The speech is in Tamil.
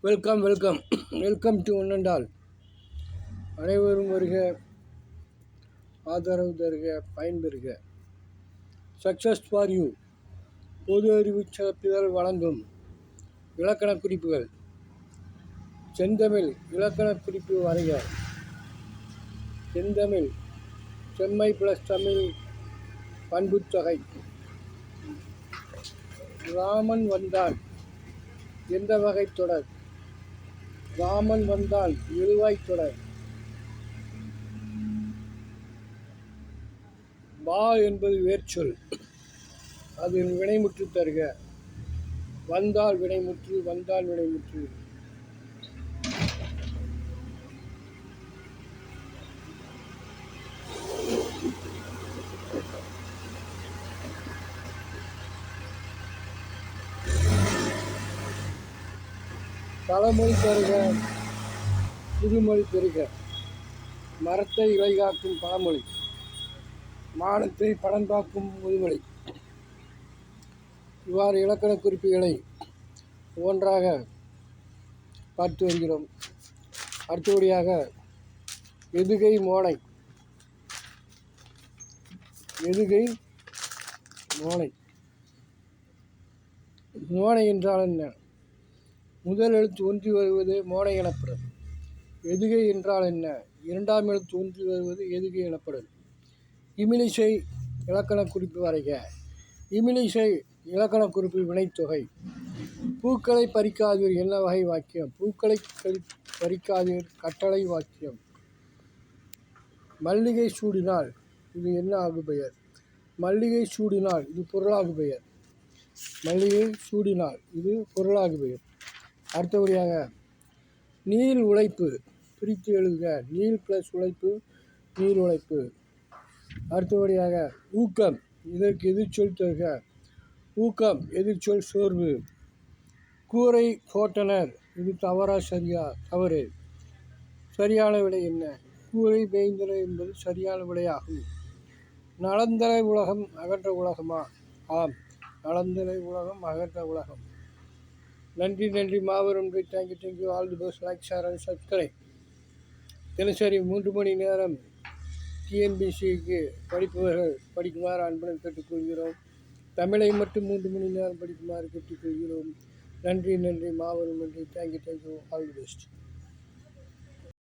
Welcome welcome welcome to one and all. அனைவரும் வருக, ஆதரவு தருக, பயன்பெறுக. Success for you. பொது அறிவு சிறப்பிதழ் வழங்கும் இலக்கண குறிப்புகள். செந்தமிழ் இலக்கண குறிப்பு வரைக. செந்தமிழ் செம்மை ப்ளஸ் தமிழ் பண்புத்தொகை. ராமன் வந்தான் எந்த வகை தொடர்? ராமன் வந்தான் எழுவாய் தொடர். வா என்பது வேர்ச்சொல், அதில் வினைமுற்று தருக. வந்தால் வினைமுற்று, வந்தால் வினைமுற்று. பழமொழி தருக, புதுமொழி பெறுக. மரத்தை இலைகாக்கும் பழமொழி, மானத்தை பணந்தாக்கும் முதுமொழி. இவ்வாறு இலக்கண குறிப்புகளை ஒன்றாக பார்த்து வருகிறோம். அடுத்தபடியாக எதுகை மோனை. எதுகை மோனை. மோனை என்றால் என்ன? முதல் எழுத்து ஒன்றி வருவது மோனை எனப்படும். எதுகை என்றால் என்ன? இரண்டாம் எழுத்து ஒன்றி வருவது எதுகை எனப்படும். இமிலிசை இலக்கண குறிப்பு வரைக. இமிலிசை இலக்கண குறிப்பு வினைத்தொகை. பூக்களை பறிக்காதீர் என்ன வகை வாக்கியம்? பூக்களை பறிக்காதீர் கட்டளை வாக்கியம். மல்லிகை சூடினால் இது என்ன ஆகு பெயர்? மல்லிகை சூடினால் இது பொருளாகு பெயர். மல்லிகை சூடினால் இது பொருளாகு பெயர். அடுத்தபடியாக நீள் உழைப்பு பிரித்து எழுதுக. நீள் ப்ளஸ் உழைப்பு நீள் உழைப்பு. அடுத்தபடியாக ஊக்கம், இதற்கு எதிர்ச்சொல் தருக. ஊக்கம் எதிர்ச்சொல் சோர்வு. கூரை போட்டனர், இது தவறா சரியா? தவறு. சரியான விடை என்ன? கூரை மேய்ந்தனர் என்பது சரியான விடையாகும். நலந்தலை உலகம் அகன்ற உலகமா? ஆம், நலந்தலை உலகம் அகன்ற உலகம். நன்றி நன்றி, மாபெரும் நன்றி. Thank you. All the best. Like, share and subscribe. தினசரி 3 மணி நேரம் டிஎன்பிசிக்கு படிப்பவர்கள் படிக்குமாறு அன்புடன் கேட்டுக்கொள்கிறோம். தமிழை மட்டும் 3 மணி நேரம் படிக்குமாறு கேட்டுக்கொள்கிறோம். நன்றி, மாபெரும் நன்றி. தேங்க்யூ. All the best.